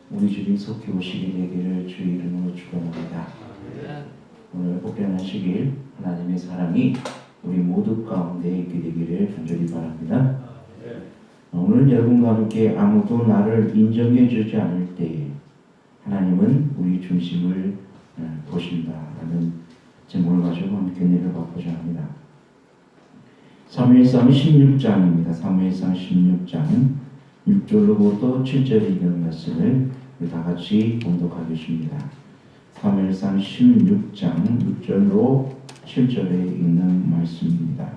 우리 주님 속히 오시게 되기를 주의 이름으로 축원합니다. 오늘 복된 하시길 하나님의 사랑이 우리 모두 가운데 있게 되기를 간절히 바랍니다. 오늘 여러분과 함께 아무도 나를 인정해 주지 않을 때에 하나님은 우리 중심을 보신다라는 제목을 가지고 함께 내려가고자 합니다. 사무엘상 16장입니다. 사무엘상 16장 6절로부터 7절에 있는 말씀을 다 같이 봉독하겠습니다. 사무엘상 16장 6절로 7절에 있는 말씀입니다.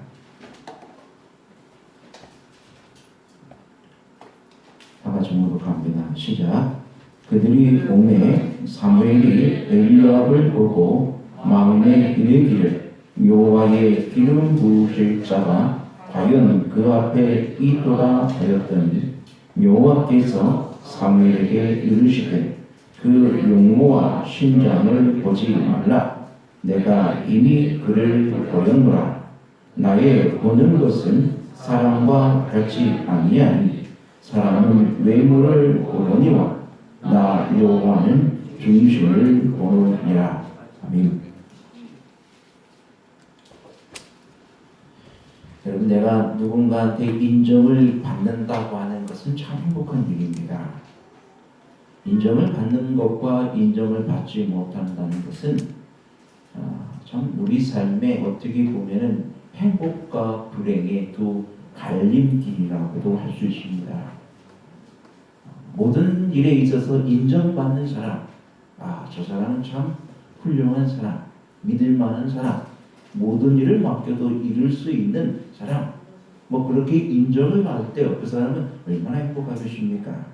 다 같이 봉독합니다. 시작. 그들이 오매 사무엘이 엘리압을 보고 마음에 이르기를 여호와의 기름 부으실 자가 과연 그 앞에 있도다 하였더니 여호와께서 사무엘에게 이르시되 그 용모와 신장을 보지 말라. 내가 이미 그를 보였노라. 나의 보는 것은 사람과 같지 아니하니 사람은 외모를 보느니와 나 여호와는 중심을 보느니라. 아멘. 여러분, 내가 누군가한테 인정을 받는다고 하는 것은 참 행복한 일입니다. 인정을 받는 것과 인정을 받지 못한다는 것은 참 우리 삶에 어떻게 보면은 행복과 불행의 두 갈림길이라고도 할 수 있습니다. 모든 일에 있어서 인정받는 사람, 저 사람은 참 훌륭한 사람, 믿을 만한 사람, 모든 일을 맡겨도 이룰 수 있는 사람, 그렇게 인정을 받을 때 그 사람은 얼마나 행복하겠습니까?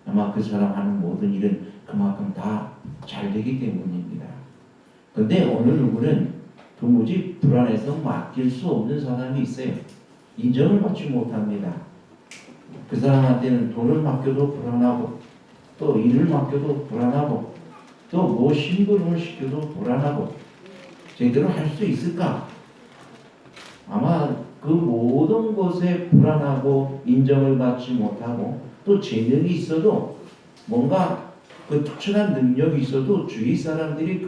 아마 그 사람 하는 모든 일은 그만큼 다 잘 되기 때문입니다. 근데 어느 누구는 도무지 불안해서 맡길 수 없는 사람이 있어요. 인정을 받지 못합니다. 그 사람한테는 돈을 맡겨도 불안하고, 또 일을 맡겨도 불안하고, 또 뭐 심부름을 시켜도 불안하고, 제대로 할 수 있을까? 아마 그 모든 것에 불안하고 인정을 받지 못하고, 또 재능이 있어도 뭔가 그 특출난 능력이 있어도 주위 사람들이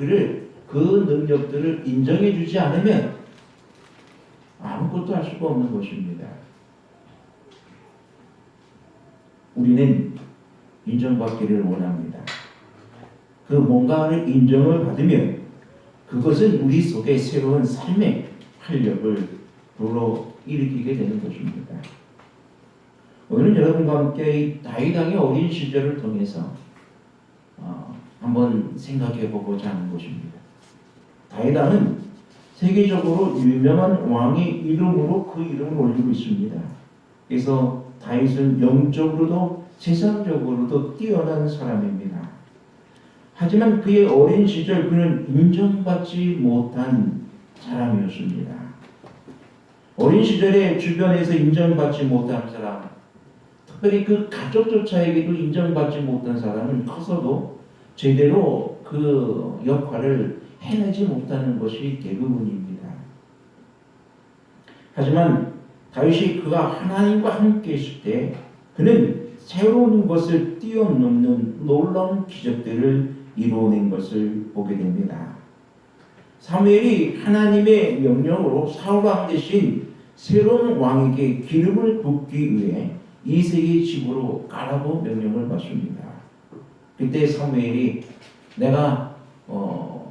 그 능력들을 인정해 주지 않으면 아무것도 할 수가 없는 것입니다. 우리는 인정받기를 원합니다. 그 뭔가를 인정을 받으면 그것은 우리 속에 새로운 삶의 활력을 불어일으키게 되는 것입니다. 오늘 여러분과 함께 다윗 왕의 어린 시절을 통해서 한번 생각해 보고자 하는 것입니다. 다윗 왕은 세계적으로 유명한 왕의 이름으로 그 이름을 올리고 있습니다. 그래서 다윗은 영적으로도 세상적으로도 뛰어난 사람입니다. 하지만 그의 어린 시절 그는 인정받지 못한 사람이었습니다. 어린 시절에 주변에서 인정받지 못한 사람, 특별히 그 가족조차에게도 인정받지 못한 사람은 커서도 제대로 그 역할을 해내지 못하는 것이 대부분입니다. 하지만 다윗이 그가 하나님과 함께 있을 때 그는 새로운 것을 뛰어넘는 놀라운 기적들을 이루어낸 것을 보게 됩니다. 사무엘이 하나님의 명령으로 사울왕 대신 새로운 왕에게 기름을 붓기 위해 이새의 집으로 가라고 명령을 받습니다. 그때 사무엘이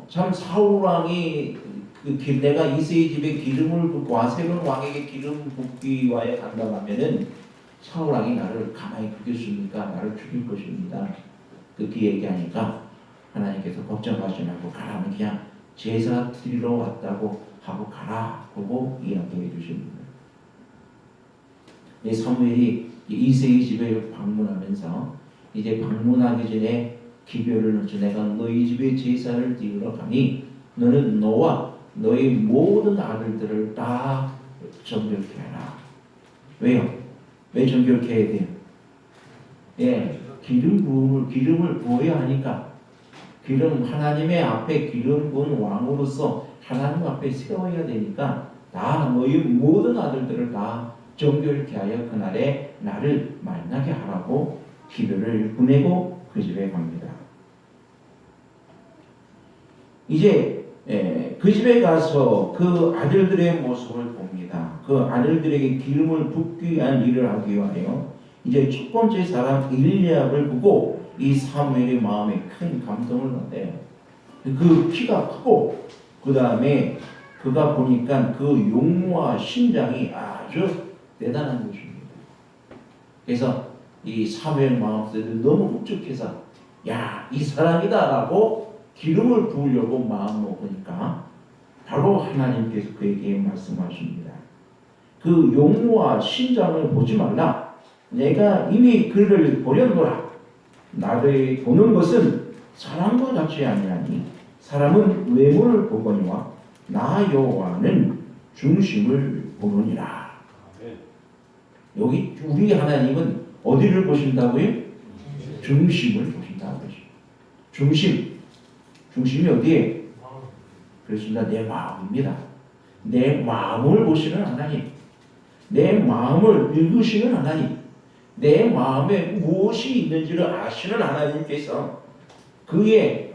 참 사울왕이 내가 이새의 집에 기름을 붓고 새로운 왕에게 기름 붓기 위하여 간다고 하면은 사울왕이 나를 가만히 두겠습니까? 나를 죽일 것입니다. 그렇게 얘기하니까 하나님께서 걱정하지 말고 가라면 그냥 제사 드리러 왔다고 하고 가라 보고 이야기해 주십니다. 사무엘이 이새의 집에 방문하면서 이제 방문하기 전에 기별을 넣지 내가 너희 집에 제사를 드리러 가니 너는 너와 너의 모든 아들들을 다 정결케 하라. 왜요? 왜 정결케 해야 돼요? 기름을 부어야 하니까. 하나님의 앞에 기름 부은 왕으로서 하나님 앞에 세워야 되니까 다 너희 모든 아들들을 다 정결케 하여 그날에 나를 만나게 하라고 기별을 보내고 그 집에 갑니다. 이제 그 집에 가서 그 아들들의 모습을 봅니다. 그 아들들에게 기름을 붓기 위한 일을 하기 위하여 이제 첫 번째 사람 엘리압을 보고 이 사무엘의 마음에 큰 감동을 받아요. 그 키가 크고 그 다음에 그가 보니까 그 용모와 신장이 아주 대단한 것입니다. 그래서 이 사무엘 마음속에 너무 흡족해서 야, 이 사람이다라고 기름을 부으려고 마음 먹으니까 바로 하나님께서 그에게 말씀하십니다. 그 용모와 신장을 보지 말라. 내가 이미 그를 보려노라. 나를 보는 것은 사람과 같지 아니하니 사람은 외모를 보거니와 나 여호와는 중심을 보느니라. 여기 우리 하나님은 어디를 보신다고요? 중심을 보신다는 것이죠. 중심이 어디에? 그렇습니다. 내 마음입니다. 내 마음을 보시는 하나님, 내 마음을 읽으시는 하나님, 내 마음에 무엇이 있는지를 아시는 하나님께서 그의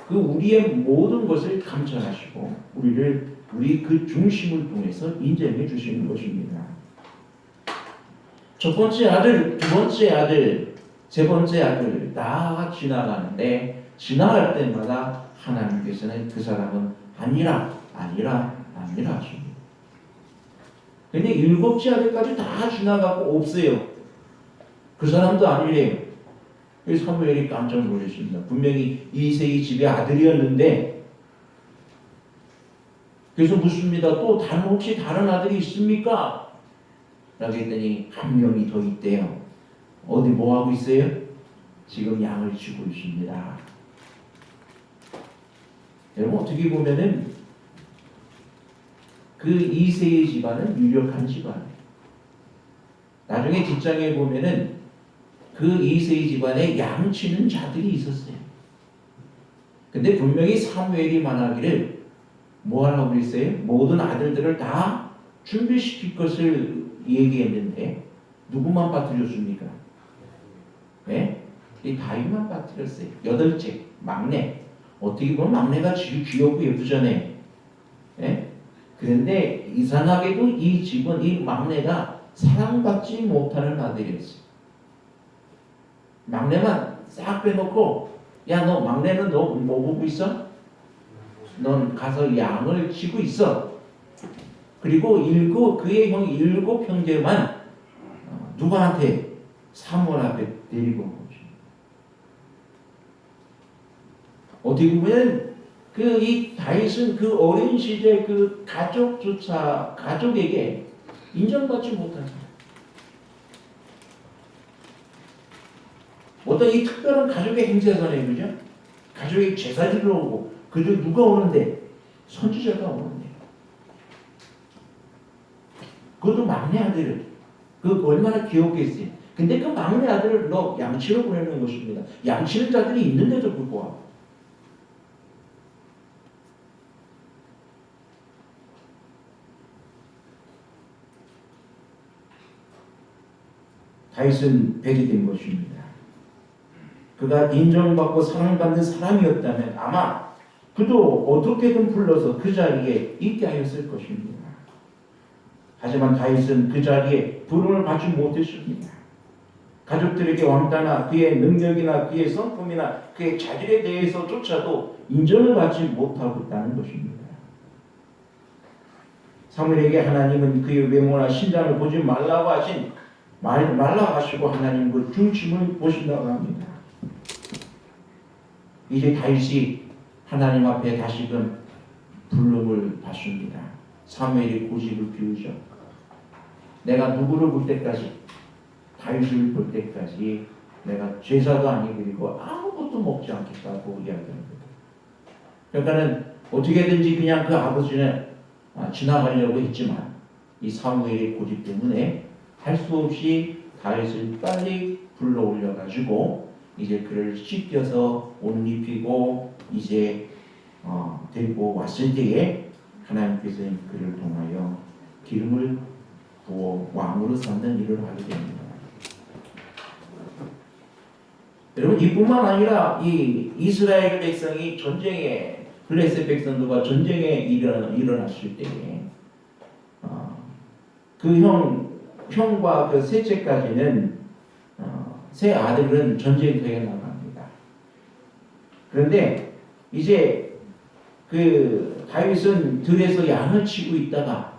그 우리의 모든 것을 감찰하시고 우리 그 중심을 통해서 인정해 주시는 것입니다. 첫 번째 아들, 두 번째 아들, 세 번째 아들 다 지나가는데 지나갈 때마다 하나님께서는 그 사람은 아니라 하십니다. 근데 일곱째 아들까지 다 지나가고 없어요. 그 사람도 아니래요. 그래서 사무엘이 깜짝 놀랐습니다. 분명히 이새의 집의 아들이었는데 그래서 묻습니다. 또 혹시 다른 아들이 있습니까? 라고 했더니 한 명이 더 있대요. 어디 뭐하고 있어요? 지금 양을 치고 있습니다. 여러분 어떻게 보면은 그 이새의 집안은 유력한 집안이에요. 나중에 뒷장에 보면은 그 이새의 집안에 양치는 자들이 있었어요. 근데 분명히 사무엘이 말하기를 뭐 하라고 그랬어요? 모든 아들들을 다 준비시킬 것을 얘기했는데 누구만 빠뜨렸습니까? 네? 이 다윗만 빠뜨렸어요. 8째 막내. 어떻게 보면 막내가 제일 귀엽고 예쁘잖아요. 네? 그런데 이상하게도 이 집은 이 막내가 사랑받지 못하는 아들이었어요. 막내만 싹 빼놓고 야, 너 막내는 너 뭐 보고 있어? 넌 가서 양을 치고 있어. 그리고 그의 형 7 형제만 누구한테? 사무엘 앞에 데리고 온 거죠. 어떻게 보면 이 다윗은 그 어린 시절 그 가족에게 인정받지 못한 사람. 어떤 이 특별한 가족의 행사잖아요, 그죠? 가족이 제사 지러 오고, 그중 누가 오는데? 선지자가 오는데. 그것도 막내 아들을. 그 얼마나 귀엽겠어요. 근데 그 막내 아들을 양치로 보내는 것입니다. 양치는 자들이 있는데도 불구하고. 다윗은 백이 된 것입니다. 그가 인정받고 사랑받는 사람이었다면 아마 그도 어떻게든 불러서 그 자리에 있게 하였을 것입니다. 하지만 다윗은 그 자리에 부름을 받지 못했습니다. 가족들에게 왕따나 그의 능력이나 그의 성품이나 그의 자질에 대해서조차도 인정을 받지 못하고 있다는 것입니다. 사무엘에게 하나님은 그의 외모나 신장을 보지 말라고 하시고 하나님 그 중심을 보신다고 합니다. 이제 다윗이 하나님 앞에 다시금 부름을 받습니다. 사무엘이 고집을 피우죠. 내가 누구를 볼 때까지, 다윗을 볼 때까지 내가 제사도 아니고 그리고 아무것도 먹지 않겠다고 이야기합니다. 그러니까는 어떻게든지 그냥 그 아버지는 지나가려고 했지만 이 사무엘의 고집 때문에 할 수 없이 다윗을 빨리 불러 올려가지고 이제 그를 씻겨서 옷 입히고 이제 데리고 왔을 때에 하나님께서 그를 통하여 기름을 부어 왕으로 삼는 일을 하게 됩니다. 여러분 이뿐만 아니라 이 이스라엘 백성이 전쟁에 블레셋 백성들과 전쟁에 일어났을 때에 그 형과 그 셋째까지는 세 아들은 전쟁터에 나갑니다. 그런데 이제 그 다윗은 들에서 양을 치고 있다가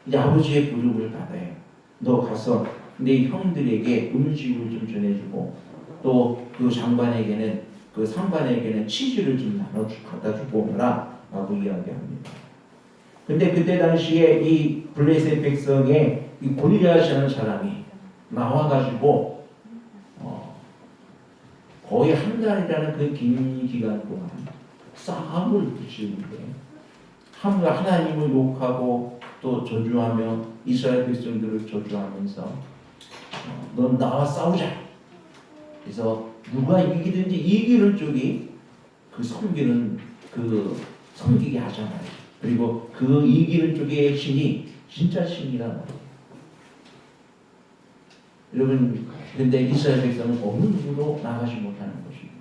이제 아버지의 부름을 받아요. 너 가서 내 형들에게 음식을 좀 전해주고 또 그 장관에게는 그 상관에게는 치즈를 좀 갖다 주고 오너라 라고 이야기합니다. 근데 그때 당시에 이 블레셋 백성의 이 골리앗이라는 사람이 나와가지고 거의 한 달이라는 그 긴 기간 동안 싸움을 붙이는데 하나님을 욕하고 또 저주하며 이스라엘 백성들을 저주하면서 넌 나와 싸우자. 그래서 누가 이기든지 이기는 쪽이 그 섬기게 하잖아요. 그리고 그 이기는 쪽의 신이 진짜 신이란 말이에요. 여러분, 근데 이스라엘 백성은 어느 누구도 나가지 못하는 것입니다.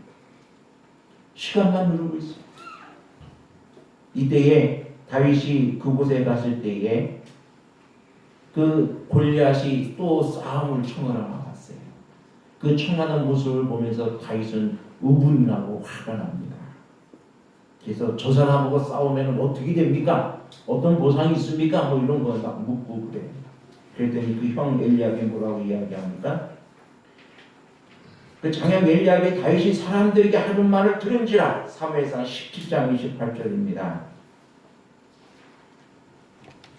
시간만 누르고 있어요. 이때에 다윗이 그곳에 갔을 때에 그 골리앗이 또 싸움을 청하러 나갔어요. 그 청하는 모습을 보면서 다윗은 의분이 나고 화가 납니다. 그래서 저 사람하고 싸우면 어떻게 됩니까? 어떤 보상이 있습니까? 뭐 이런 거 막 묻고 그래요. 그랬더니 그 형 엘리압이 뭐라고 이야기합니까? 그 장형 엘리압이 다윗이 사람들에게 하는 말을 들은지라. 사무엘상 17장 28절입니다.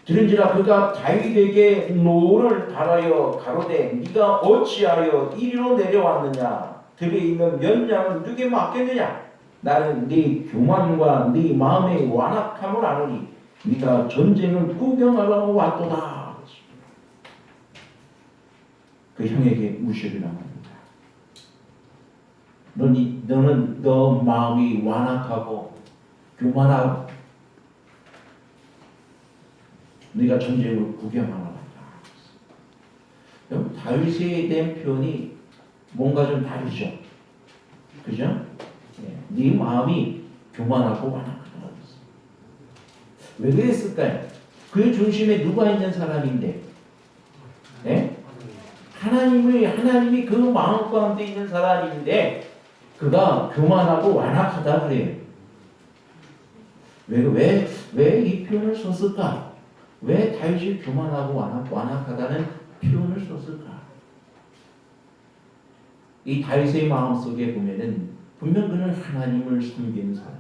들은지라 그가 다윗에게 노를 바라여 가로되 네가 어찌하여 이리로 내려왔느냐? 들에 있는 몇 양을 누게 맡겠느냐? 나는 네 교만과 네 마음의 완악함을 아노니 네가 전쟁을 구경하러 왔도다. 그 형에게 무시를 당합니다. 너는 너 마음이 완악하고 교만하고 네가 전쟁을 구경하러 왔다. 여러분 다윗에 대한 표현이 뭔가 좀 다르죠. 그죠? 네 마음이 교만하고 완악하다. 왜 그랬을까요? 그 중심에 누가 있는 사람인데? 네? 하나님이 그 마음 가운데 있는 사람인데 그가 교만하고 완악하다 그래요. 왜 이 표현을 썼을까? 왜 다윗이 교만하고 완악하다는 표현을 썼을까? 이 다윗의 마음속에 보면은 분명 그는 하나님을 섬기는 사람.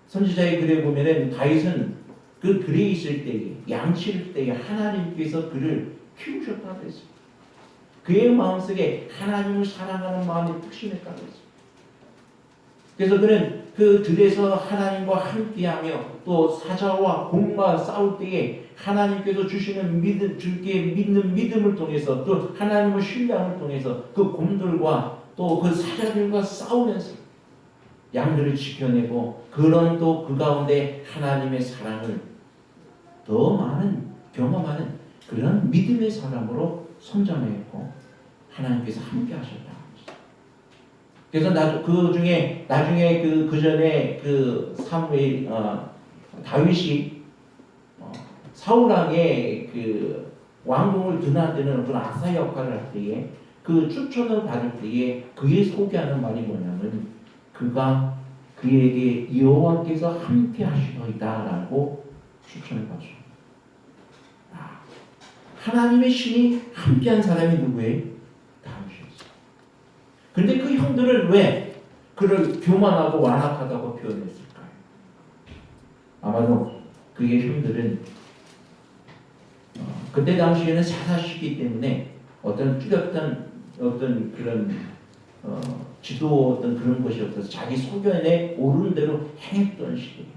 선지자의 글에 보면은 다윗은 그 글에 있을 때에 양칠 때에 하나님께서 그를 키우셨다고 했습니다. 그의 마음속에 하나님을 사랑하는 마음이 푹 심했다고 했습니다. 그래서 그는 그 들에서 하나님과 함께하며 또 사자와 곰과 싸울 때에 하나님께서 주시는 믿는 믿음을 통해서 또 하나님을 신뢰함을 통해서 그 곰들과 또 그 사자들과 싸우면서 양들을 지켜내고 그런 또 그 가운데 하나님의 사랑을 더 많은 경험하는 그런 믿음의 사람으로 성장했고 하나님께서 함께 하셨다. 그래서 나중에 그 전에 그 사무엘 다윗이 사울 왕의 그 왕궁을 드나드는 그런 악사 역할을 할 때에 그 추천을 받을 때에 그의 소개하는 말이 뭐냐면 그가 그에게 여호와께서 함께 하시더이다라고 추천을 받죠. 하나님의 신이 함께한 사람이 누구예요? 다윗이었어요. 그런데 그 형들은 왜 그를 교만하고 완악하다고 표현했을까요? 아마도 그의 형들은 그때 당시에는 사사시기 때문에 어떤 뚜렷한 어떤 그런 지도 어떤 그런 것이 없어서 자기 소견에 오르는 대로 행했던 시대예요.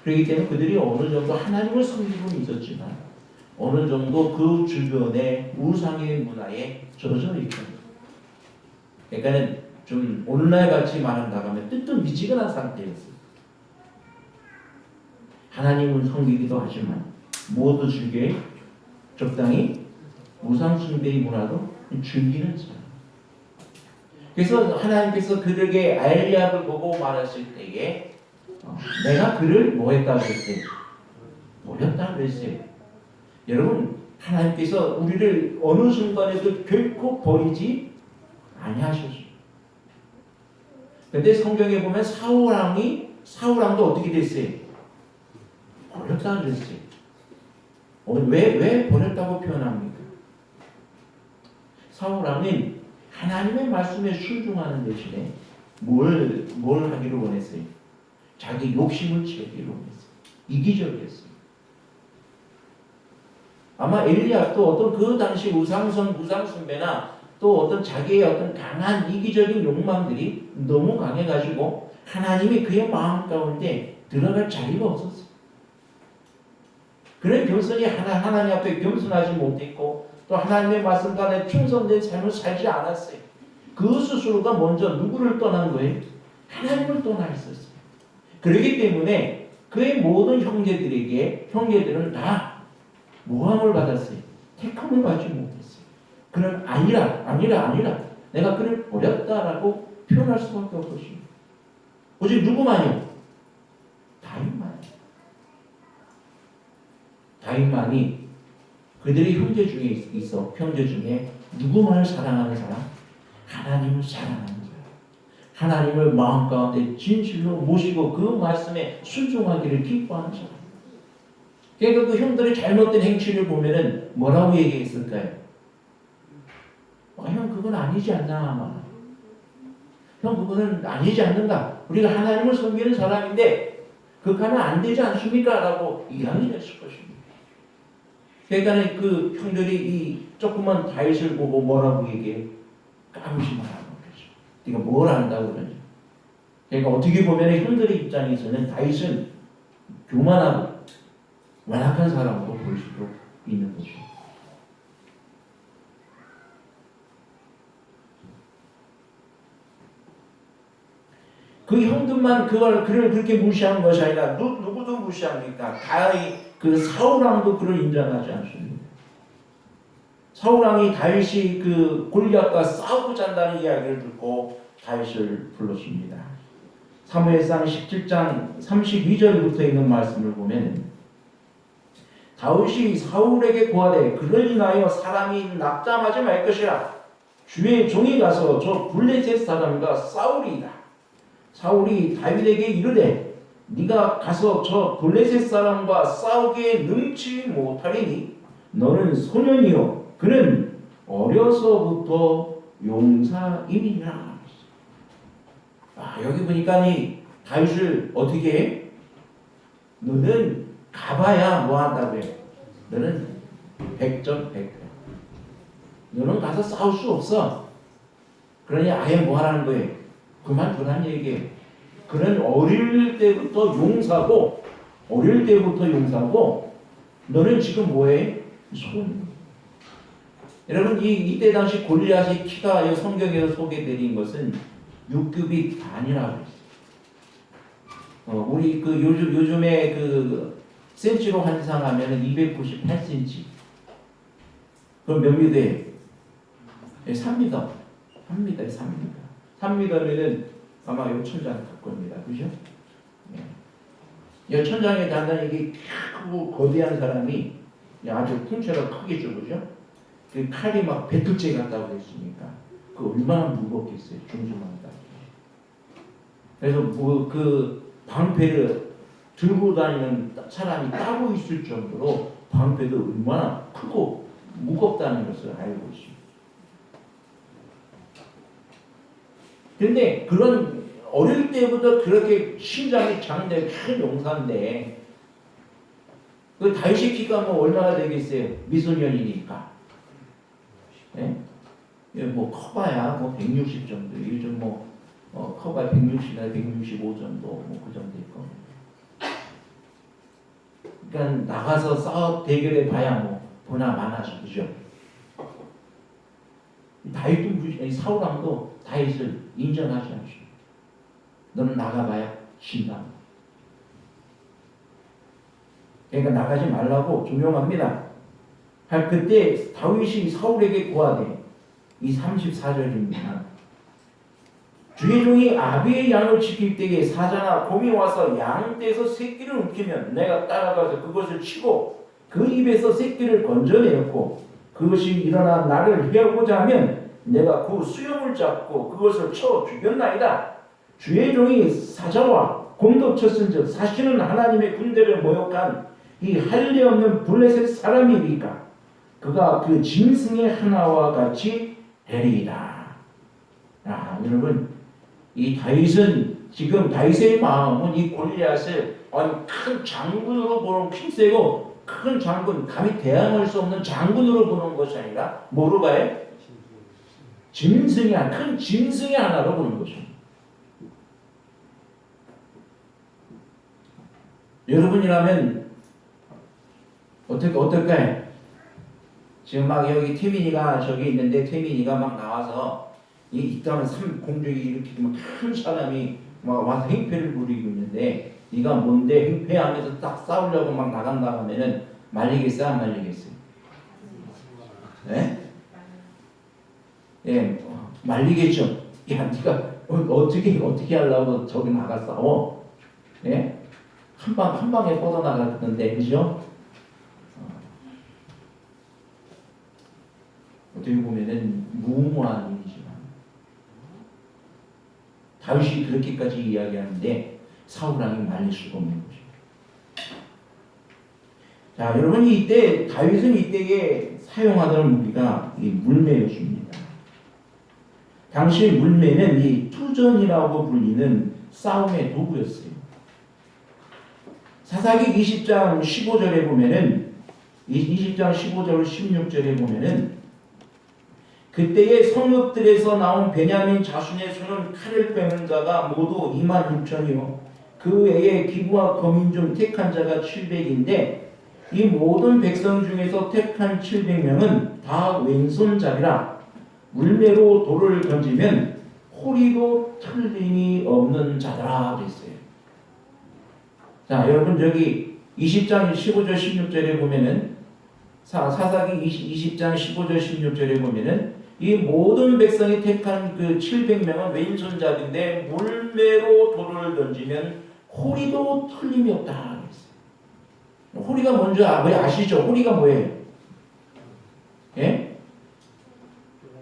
그렇기 때문에 그들이 어느 정도 하나님을 섬기고는 있었지만 어느 정도 그 주변의 우상의 문화에 젖어 있거든요. 그러니까는 좀 오늘날 같이 말한다면 뜨뜻미지근한 상태였어요. 하나님을 섬기기도 하지만 모두 즐겨 적당히 우상 숭배의 문화도 즐기는 사람. 그래서 하나님께서 그들에게 엘리압을 보고 말했을 때에 내가 그를 뭐 했다고 그랬어요? 버렸다고 그랬어요. 여러분, 하나님께서 우리를 어느 순간에도 결코 버리지 아니하셨어요. 근데 성경에 보면 사울왕도 어떻게 됐어요? 버렸다고 그랬어요. 왜 버렸다고 표현합니까? 사울왕은 하나님의 말씀에 순종하는 대신에 뭘 하기를 원했어요? 자기 욕심을 채우기를 원했어요. 이기적이었어요. 아마 엘리압도 어떤 그 당시 우상숭배나 또 어떤 자기의 어떤 강한 이기적인 욕망들이 너무 강해가지고 하나님이 그의 마음 가운데 들어갈 자리가 없었어요. 그런 겸손히 하나님 앞에 겸손하지 못했고 또 하나님의 말씀과는 충성된 삶을 살지 않았어요. 그 스스로가 먼저 누구를 떠난 거예요? 하나님을 떠나 있었어요. 그렇기 때문에 그의 모든 형제들은 다 모함을 받았어요. 택함을 받지 못했어요. 그는 아니라 내가 그를 버렸다라고 표현할 수밖에 없었습니다. 오직 누구만요? 다윗만이 그들의 형제 중에 누구만을 사랑하는 사람? 하나님을 사랑하는 사람. 하나님을 마음 가운데 진실로 모시고 그 말씀에 순종하기를 기뻐하는 사람. 그러니까 그 형들의 잘못된 행실을 보면은 뭐라고 얘기했을까요? 형 그건 아니지 않나? 형 그거는 아니지 않는가? 우리가 하나님을 섬기는 사람인데 그거는 안 되지 않습니까? 라고 이야기를 했을 것입니다. 그러니까 그 형들이 이 조그만 다윗을 보고 뭐라고 얘기해? 까무시만 하는 거죠. 그러니까 뭘 안다고 그러죠. 그러니까 어떻게 보면 형들의 입장에서는 다윗은 교만하고 완악한 사람으로 볼 수도 있는 거죠. 그 형들만 그를 그렇게 무시한 것이 아니라 누구도 무시합니까? 그 사울왕도 그를 인정하지 않습니다. 사울왕이 다윗이 그 골리앗과 싸우고자 한다는 이야기를 듣고 다윗을 불렀습니다. 사무엘상 17장 32절부터 있는 말씀을 보면 다윗이 사울에게 고하되 그를 인하여 사람이 낙담하지 말 것이라 주의 종이 가서 저 블레셋 사람과 싸우리이다. 사울이 다윗에게 이르되 네가 가서 저 블레셋 사람과 싸우기에 능치 못하리니 너는 소년이요 그는 어려서부터 용사임이니라. 여기 보니까 이 다윗을 어떻게 해? 너는 가봐야 뭐 한다고 해? 너는 100점 100점. 너는 가서 싸울 수 없어. 그러니 아예 뭐 하라는 거예요? 그만두라는 얘기예요. 그는 어릴 때부터 용사고 너는 지금 뭐해? 손. 여러분 이때 당시 골리앗의 키가 성경에서 소개드린 것은 6규빗 반이라고 했어요. 우리 그 요즘에 그 센치로 환산하면 298cm. 그럼 몇 미터예요? 3m. 3m면은 아마 요 천장 갈 겁니다. 그죠? 이 천장에 단단히 이게 크고 거대한 사람이 아주 풍채가 크겠죠. 그죠? 그 칼이 막 배틀째 같다고 했으니까 그 얼마나 무겁겠어요. 중중하다. 그래서 뭐 그 방패를 들고 다니는 사람이 따로 있을 정도로 방패도 얼마나 크고 무겁다는 것을 알고 있습니다. 그런데 그런 어릴 때부터 그렇게 심장이 장대 큰 용사인데 그 다윗의 키가 뭐 얼마나 되겠어요? 미소년이니까. 네? 뭐 커봐야 뭐 160 정도. 요즘 뭐 커봐야 160이나 165 정도 뭐 그 정도일 겁니다. 그러니까 나가서 대결해 봐야 뭐 보나 마나죠, 그죠? 다윗도 사울왕도 다윗을 인정하지 않습니다. 너는 나가봐야 진다. 그러니까 나가지 말라고 조명합니다. 그때 다윗이 사울에게 고하되 이 34절입니다. 주의 종이 아비의 양을 지킬 때에 사자나 곰이 와서 양 떼에서 새끼를 움키면 내가 따라가서 그것을 치고 그 입에서 새끼를 건져내었고 그것이 일어나 나를 해하고자 하면 내가 그 수염을 잡고 그것을 쳐 죽였나이다. 주의 종이 사자와 곰도 쳤은즉 사실은 하나님의 군대를 모욕한 이 할례 없는 블레셋 사람이니까 그가 그 짐승의 하나와 같이 되리이다. 여러분, 이 다윗은 지금 다윗의 마음은 이 골리앗을 큰 장군으로 보는 힘세고 큰 장군, 감히 대항할 수 없는 장군으로 보는 것이 아니라 뭐로 봐요? 큰 짐승의 하나로 보는 것입니다. 여러분이라면 어떨까요? 지금 막 여기 태민이가 저기 있는데 태민이가 막 나와서 이따는 공중에 이렇게 큰 사람이 막 와서 행패를 부리고 있는데 네가 뭔데 행패하면서 딱 싸우려고 막 나간다 하면은 말리겠어요? 안 말리겠어요? 네? 예, 말리겠죠. 야, 네가 어떻게 하려고 저기 나가 싸워? 예? 한 방에 뻗어 나갔는데, 그죠? 어떻게 보면은 무모한 일이지만 다윗이 그렇게까지 이야기하는데 사울 왕이 말릴 수가 없는 거죠. 자, 여러분 이때 다윗은 이때에 사용하던 무기가 이 물매였습니다. 당시 물매는 이 투전이라고 불리는 싸움의 도구였어요. 사사기 20장 15절에 보면은 20장 15절 16절에 보면은 그때의 성읍들에서 나온 베냐민 자손의 수는 칼을 빼는 자가 모두 2만 6천이요 그 외에 기부와 거민 중 택한 자가 700인데 이 모든 백성 중에서 택한 700명은 다 왼손잡이라 물매로 돌을 던지면 호리도 틀림이 없는 자더라 그랬어요. 자, 여러분 저기 20장 15절 16절에 보면은 사사기 20장 15절 16절에 보면은 이 모든 백성이 택한 그 700명은 왼손잡인데 물매로 돌을 던지면 호리도 틀림이 없다 그랬어요. 호리가 뭔지 아시죠? 호리가 뭐예요? 예?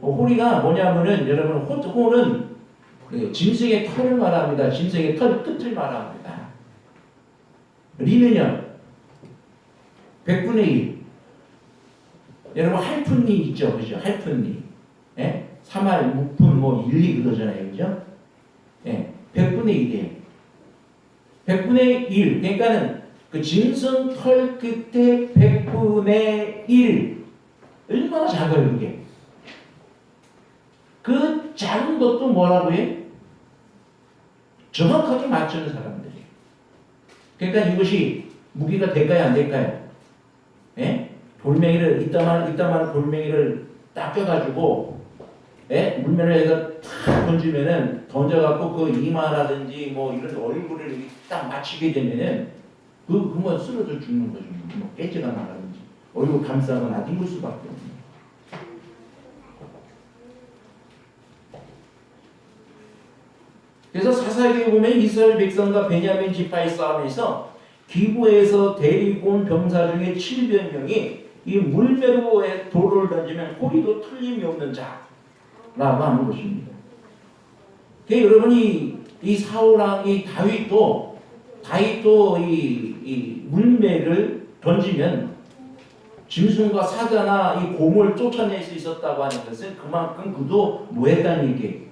호리가 뭐냐면은 여러분 호는 짐승의 털을 말합니다. 짐승의 털 끝을 말합니다. 리는요 100분의 1. 여러분 할푼리 있죠, 그죠? 할푼리. 예? 3할 6푼 뭐 1, 2 그러잖아요, 그죠? 예, 100분의 1이에요. 100분의 1. 그러니까는 그 짐승 털 끝에 100분의 1. 얼마나 작아요, 그게? 그 작은 것도 뭐라고 해? 정확하게 맞추는 사람들이에요. 그러니까 이것이 무기가 될까요, 안 될까요? 예? 돌멩이를 이따만 돌멩이를 딱 껴가지고 예? 물면을 해서 탁 던져갖고 그 이마라든지 뭐 이런 얼굴을 이렇게 딱 맞추게 되면은 그뭐 쓰러져 죽는 거죠. 뭐 깨지가 나가든지 얼굴 감싸거나 입을 수밖에 없는. 그래서 사사기에 보면 이스라엘 백성과 베냐민 지파의 싸움에서 기부에서 데리고 온 병사 중에 700명이 이 물매로에 돌을 던지면 호리도 틀림이 없는 자라고 하는 것입니다. 여러분이 이 사울왕이 다윗도 이 물매를 던지면 짐승과 사자나 이 곰을 쫓아낼 수 있었다고 하는 것은 그만큼 그도 뭐했다는 얘기예요.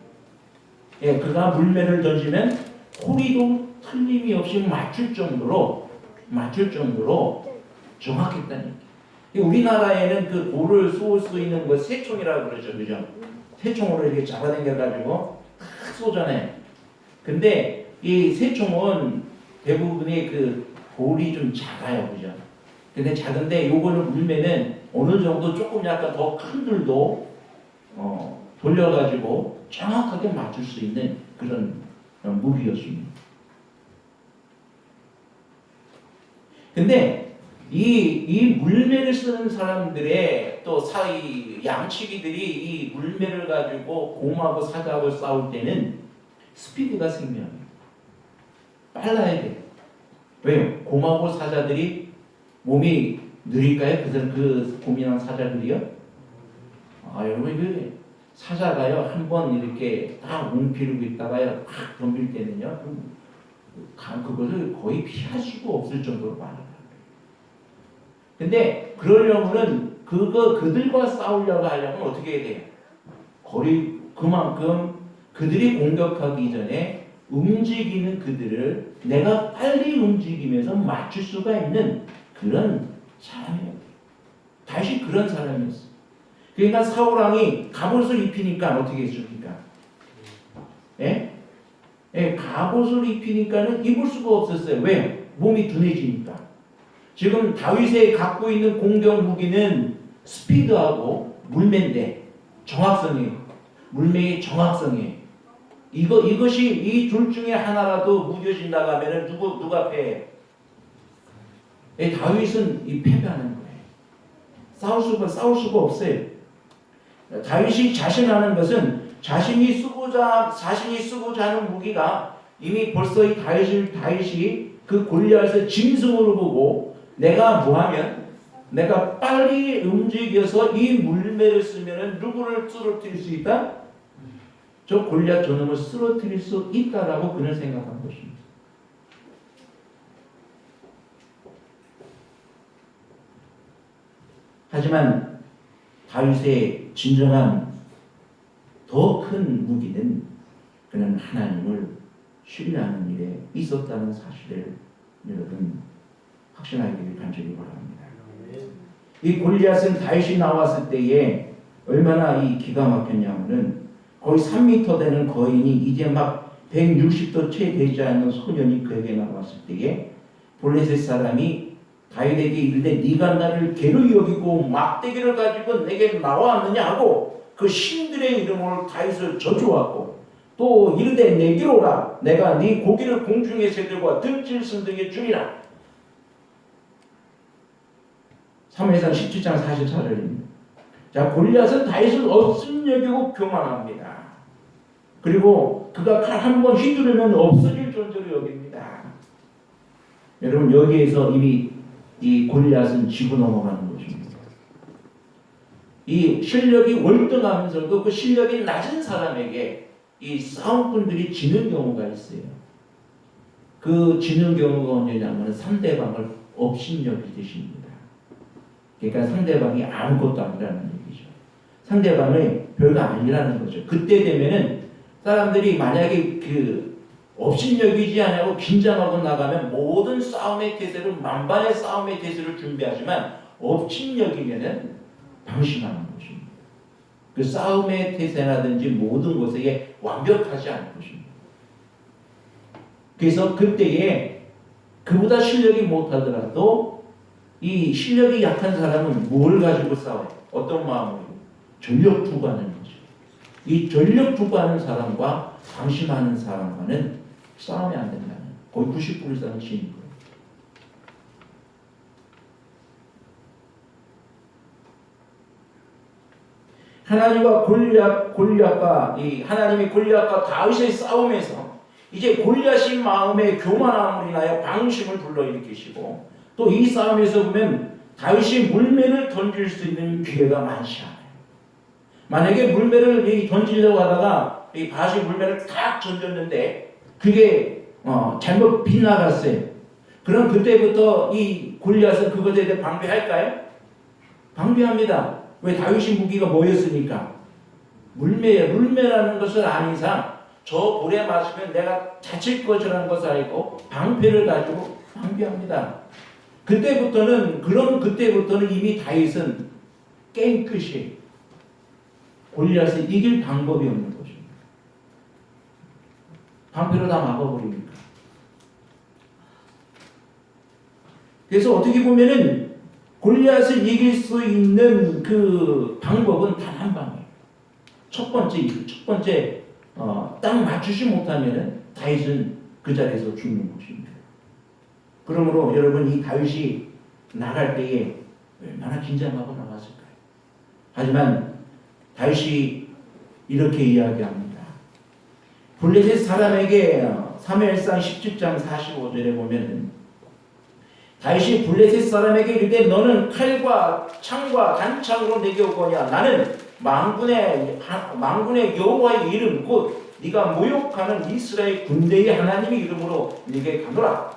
예, 그가 물매를 던지면 호리도 틀림이 없이 맞출 정도로 정확했다는 얘기. 우리나라에는 그 돌을 쏘을 수 있는 거 새총이라고 그러죠, 그죠? 새총으로 이렇게 잡아당겨가지고 탁 쏘잖아요. 근데 이 새총은 대부분의 그 돌이 좀 작아요, 그죠? 근데 작은데 요거는 물매는 어느 정도 조금 약간 더 큰 돌도 돌려가지고 정확하게 맞출 수 있는 그런 무기였습니다. 근데 이 물매를 쓰는 사람들의 또 양치기들이 이 물매를 가지고 곰하고 사자하고 싸울 때는 스피드가 생명이에요. 빨라야 돼요. 왜요? 곰하고 사자들이 몸이 느릴까요? 그 곰이랑 사자들이요? 여러분 그 사자가요 한번 이렇게 딱 웅피르고 있다가요 탁 덤빌 때는요 그것을 거의 피할 수가 없을 정도로 많아요. 근데 그러려면은 그들과 싸우려고 하려면 어떻게 해야 돼요? 그만큼 그들이 공격하기 전에 움직이는 그들을 내가 빨리 움직이면서 맞출 수가 있는 그런 사람이에요. 다시 그런 사람이었어요. 그러니까 사울왕이 갑옷을 입히니까 어떻게 했습니까? 예? 예, 갑옷을 입히니까는 입을 수가 없었어요. 왜? 몸이 둔해지니까. 지금 다윗이 갖고 있는 공격 무기는 스피드하고 물매인데 정확성이에요. 물매의 정확성이에요. 이것이 이 둘 중에 하나라도 무뎌진다고 하면은 누가 패해? 예, 다윗은 패배하는 거예요. 싸울 수가 없어요. 다윗이 자신하는 것은 자신이 쓰고자 하는 무기가 이미 벌써 이 다윗이 그 골리앗을 짐승으로 보고 내가 뭐하면 내가 빨리 움직여서 이 물매를 쓰면은 누구를 쓰러뜨릴 수 있다? 저 골리앗 저놈을 쓰러뜨릴 수 있다라고 그는 생각한 것입니다. 하지만 다윗의 진정한 더 큰 무기는 그는 하나님을 신뢰하는 일에 있었다는 사실을 여러분 확신하기를 간절히 바랍니다. 이 골리앗은 다윗이 나왔을 때에 얼마나 이 기가 막혔냐면은 거의 3m 되는 거인이 이제 막 160도 채 되지 않는 소년이 그에게 나왔을 때에 블레셋 사람이 다윗에게 이르되 네가 나를 괴로 여기고 막대기를 가지고 내게 나왔느냐 하고 그 신들의 이름으로 다윗을 저주하고 또 이르되 내게로 오라 내가 네 고기를 공중의 새들과 들짐승 승등에 주리라. 사무엘상 17장 44절입니다. 자, 골리앗은 다윗을 업신여기고 교만합니다. 그리고 그가 칼 한 번 휘두르면 없어질 존재로 여깁니다. 여러분 여기에서 이미 이 골리앗은 지고 넘어가는 것입니다. 이 실력이 월등하면서도 그 실력이 낮은 사람에게 이 싸움꾼들이 지는 경우가 있어요. 그 지는 경우가 언제냐면 상대방을 업신여기듯입니다. 그러니까 상대방이 아무것도 아니라는 얘기죠. 상대방이 별거 아니라는 거죠. 그때 되면은 사람들이 만약에 업신여기지 않냐고 긴장하고 나가면 모든 싸움의 태세를 만반의 싸움의 태세를 준비하지만 업신여기면은 방심하는 것입니다. 그 싸움의 태세라든지 모든 것에 완벽하지 않은 것입니다. 그래서 그때에 그보다 실력이 못하더라도 이 실력이 약한 사람은 뭘 가지고 싸워요? 어떤 마음으로? 전력 투구하는 거죠. 이 전력 투구하는 사람과 방심하는 사람과는 싸움이 안 된다는 거의 90% 이상은 지는 거예요. 하나님이 골리앗과 다윗의 싸움에서 이제 골리앗의 마음에 교만함을 인하여 방심을 불러일으키시고 또 이 싸움에서 보면 다윗이 물매를 던질 수 있는 기회가 많지 않아요. 만약에 물매를 던지려고 하다가 이 바시 물매를 탁 던졌는데 그게 잘못 빗나갔어요. 그럼 그때부터 이 골리앗은 그것에 대해 방비할까요? 방비합니다. 왜? 다윗이 무기가 뭐였으니까? 물매예요. 물매라는 것을 아는 이상 저 볼에 맞으면 내가 다칠 것이라는 것을 알고 방패를 가지고 방비합니다. 그때부터는 이미 다윗은 게임 끝이에요. 골리앗을 이길 방법이 없는 것입니다. 방패로 다 막아버리니까. 그래서 어떻게 보면은 골리앗을 이길 수 있는 그 방법은 단 한 방이에요. 첫 번째 딱 맞추지 못하면은 다윗은 그 자리에서 죽는 것입니다. 그러므로 여러분 이 다윗이 나갈 때에 얼마나 긴장하고 나갔을까요? 하지만 다윗이 이렇게 이야기합니다. 블레셋 사람에게 사무엘상 17장 45절에 보면 다윗이 블레셋 사람에게 이르되 너는 칼과 창과 단창으로 내게 오거냐 나는 만군의 여호와의 이름 곧 네가 모욕하는 이스라엘 군대의 하나님의 이름으로 네게 가노라.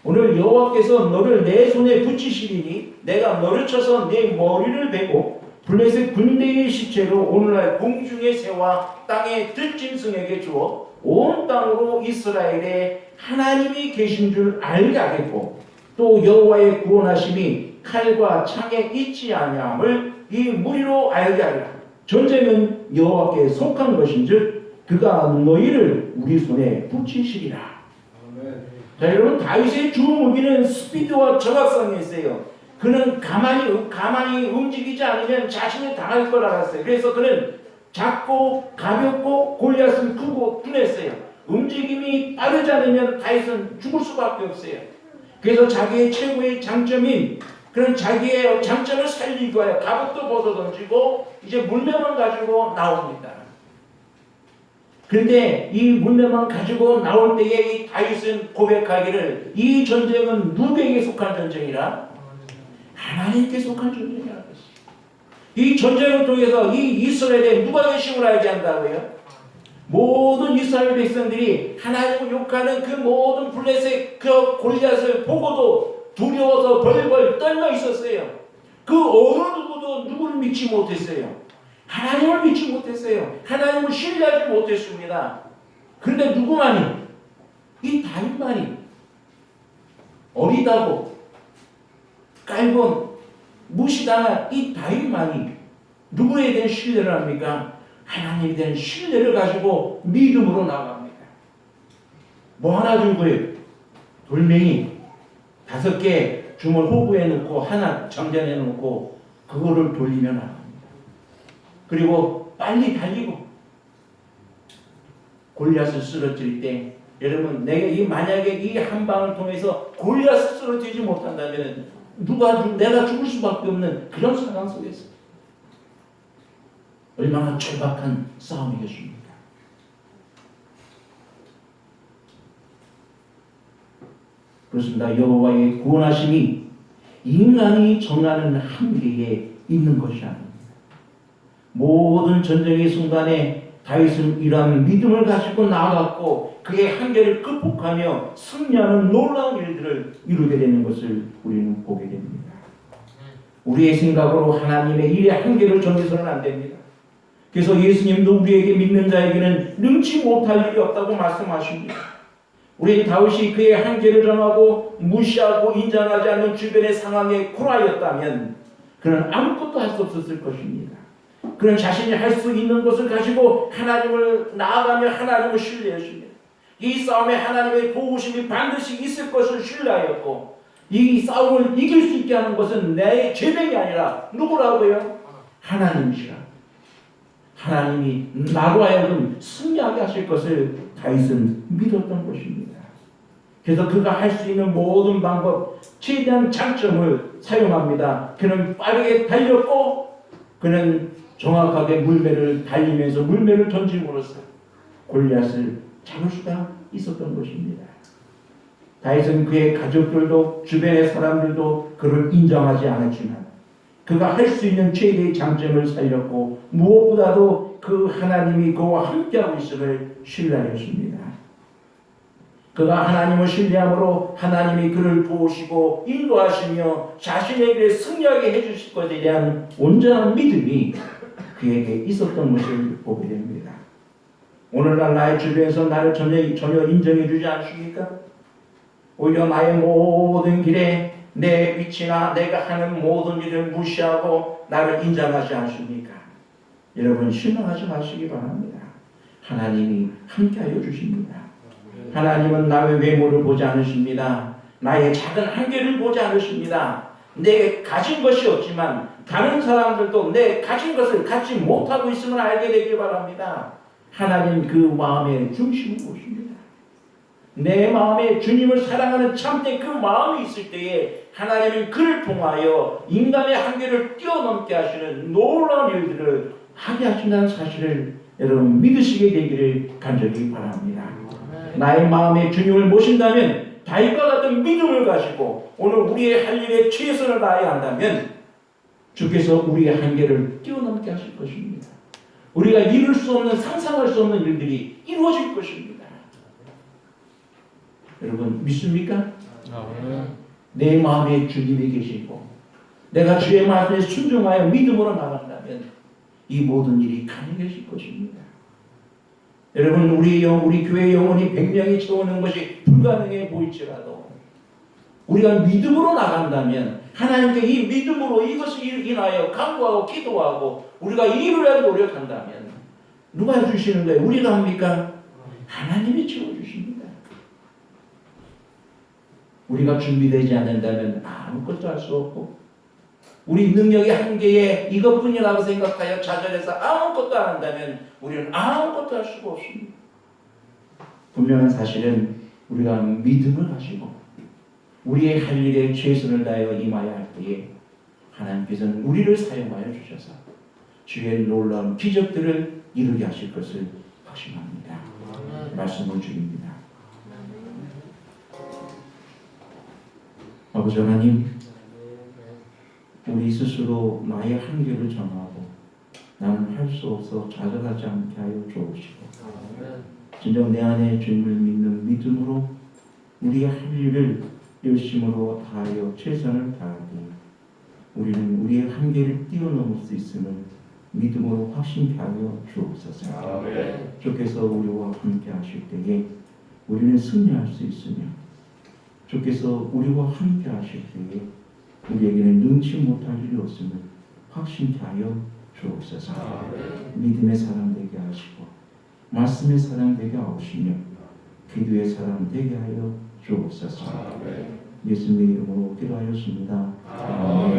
오늘 여호와께서 너를 내 손에 붙이시리니 내가 너를 쳐서 네 머리를 베고 블레셋 군대의 시체로 오늘날 공중의 새와 땅의 들짐승에게 주어 온 땅으로 이스라엘에 하나님이 계신 줄 알게 하겠고 또 여호와의 구원하심이 칼과 창에 있지 아니함을 이 무리로 알게 하리라. 전쟁은 여호와께 속한 것인즉 그가 너희를 우리 손에 붙이시리라. 자, 여러분 다윗의 주 무기는 스피드와 정확성이 있어요. 그는 가만히 움직이지 않으면 자신이 당할 걸 알았어요. 그래서 그는 작고 가볍고 골리앗은 크고 둔했어요. 움직임이 빠르지 않으면 다윗은 죽을 수밖에 없어요. 그래서 자기의 최고의 장점인 그런 자기의 장점을 살리기 위하여 갑옷도 벗어 던지고 이제 물매만 가지고 나옵니다. 그런데 이 물매만 가지고 나올 때에 이 다윗은 고백하기를 이 전쟁은 누구에게 속한 전쟁이라? 하나님께 속한 전쟁이라는 것이. 이 전쟁을 통해서 이 이스라엘에 누가 계심을 알게 한다고요? 모든 이스라엘 백성들이 하나님을 욕하는 그 모든 블레셋 그 골리앗을 보고도 두려워서 벌벌 떨며 있었어요. 그 어느 누구도 누구를 믿지 못했어요. 하나님을 믿지 못했어요. 하나님을 신뢰하지 못했습니다. 그런데 누구만이? 이 다윗만이 어리다고 깔본 무시당한 이 다윗만이 누구에 대한 신뢰를 합니까? 하나님에 대한 신뢰를 가지고 믿음으로 나갑니다. 뭐 하나 들고요? 돌멩이 5개 주먹 호구에 넣고 하나 정전에 넣고 그거를 돌리며 나갑니다. 그리고 빨리 달리고 골리앗을 쓰러뜨릴 때 여러분 만약에 이 한 방을 통해서 골리앗을 쓰러뜨리지 못한다면 내가 죽을 수밖에 없는 그런 상황 속에서 얼마나 절박한 싸움이겠습니까? 그렇습니다. 여호와의 구원하심이 인간이 정하는 한계에 있는 것이 아닙니다. 모든 전쟁의 순간에 다윗은 이러한 믿음을 가지고 나아갔고 그의 한계를 극복하며 승리하는 놀라운 일들을 이루게 되는 것을 우리는 보게 됩니다. 우리의 생각으로 하나님의 일의 한계를 정해서는 안 됩니다. 그래서 예수님도 우리에게 믿는 자에게는 능치 못할 일이 없다고 말씀하십니다. 우리 다윗이 그의 한계를 정하고 무시하고 인정하지 않는 주변의 상황에 굴하였다면 그는 아무것도 할 수 없었을 것입니다. 그는 자신이 할 수 있는 것을 가지고 하나님을 나아가며 하나님을 신뢰했습니다. 이 싸움에 하나님의 도우심이 반드시 있을 것을 신뢰하였고 이 싸움을 이길 수 있게 하는 것은 내 재능이 아니라 누구라고요? 하나님이시라. 하나님이 나로 하여금 승리하게 하실 것을 다윗은 믿었던 것입니다. 그래서 그가 할 수 있는 모든 방법, 최대한 장점을 사용합니다. 그는 빠르게 달렸고 그는 정확하게 물매를 달리면서 물매를 던짐으로써 골리앗을 잡을 수가 있었던 것입니다. 다윗은 그의 가족들도 주변의 사람들도 그를 인정하지 않았지만 그가 할 수 있는 최대의 장점을 살렸고 무엇보다도 그 하나님이 그와 함께하고 있음을 신뢰하였습니다. 그가 하나님을 신뢰함으로 하나님이 그를 도우시고 인도하시며 자신의 길에 승리하게 해주실 것에 대한 온전한 믿음이 그에게 있었던 것을 보게 됩니다. 오늘날 나의 주변에서 나를 전혀 인정해 주지 않습니까? 오히려 나의 모든 길에 내 위치나 내가 하는 모든 일을 무시하고 나를 인정하지 않습니까? 여러분 실망하지 마시기 바랍니다. 하나님이 함께하여 주십니다. 하나님은 나의 외모를 보지 않으십니다. 나의 작은 한계를 보지 않으십니다. 내게 가진 것이 없지만 다른 사람들도 내 가진 것을 갖지 못하고 있음을 알게 되길 바랍니다. 하나님 그 마음의 중심을 보십니다. 내 마음에 주님을 사랑하는 참된 그 마음이 있을 때에 하나님은 그를 통하여 인간의 한계를 뛰어넘게 하시는 놀라운 일들을 하게 하신다는 사실을 여러분 믿으시게 되기를 간절히 바랍니다. 나의 마음에 주님을 모신다면 다윗과 같은 믿음을 가지고 오늘 우리의 할 일에 최선을 다해야 한다면 주께서 우리의 한계를 뛰어넘게 하실 것입니다. 우리가 이룰 수 없는 상상할 수 없는 일들이 이루어질 것입니다. 여러분 믿습니까? 내 마음에 주님이 계시고 내가 주의 말씀에 순종하여 믿음으로 나간다면 이 모든 일이 가능해질 것입니다. 여러분 우리 교회 영혼이 100명이 채우는 것이 불가능해 보일지라도 우리가 믿음으로 나간다면 하나님께 이 믿음으로 이것을 인하여 간구하고 기도하고 우리가 이루려 노력한다면 누가 해주시는 거예요? 우리가 합니까? 하나님이 채워주십니다. 우리가 준비되지 않는다면 아무것도 할 수 없고 우리 능력의 한계에 이것뿐이라고 생각하여 좌절해서 아무것도 안 한다면 우리는 아무것도 할 수가 없습니다. 분명한 사실은 우리가 믿음을 가지고 우리의 할 일에 최선을 다하여 임하여 할 때에 하나님께서는 우리를 사용하여 주셔서 주의 놀라운 기적들을 이루게 하실 것을 확신합니다. 말씀을 드립니다. 아버지 하나님, 우리 스스로 나의 한계를 정하고 나는 할 수 없어 좌절하지 않게 하여 주옵시고 진정 내 안에 주님을 믿는 믿음으로 우리의 할 일을 열심으로 다하여 최선을 다하되 우리는 우리의 한계를 뛰어넘을 수 있음을 믿음으로 확신케 하여 주옵소서. 주께서 우리와 함께 하실 때에 우리는 승리할 수 있으며 주께서 우리와 함께 하실 때에 우리에게는 능치 못할 일이 없음을 확신케 하여 주옵소서. 믿음의 사람 되게 하시고 말씀의 사람 되게 하시며 기도의 사람 되게 하여 주옵소서. 예수님의 이름으로 기도하였습니다. 아멘.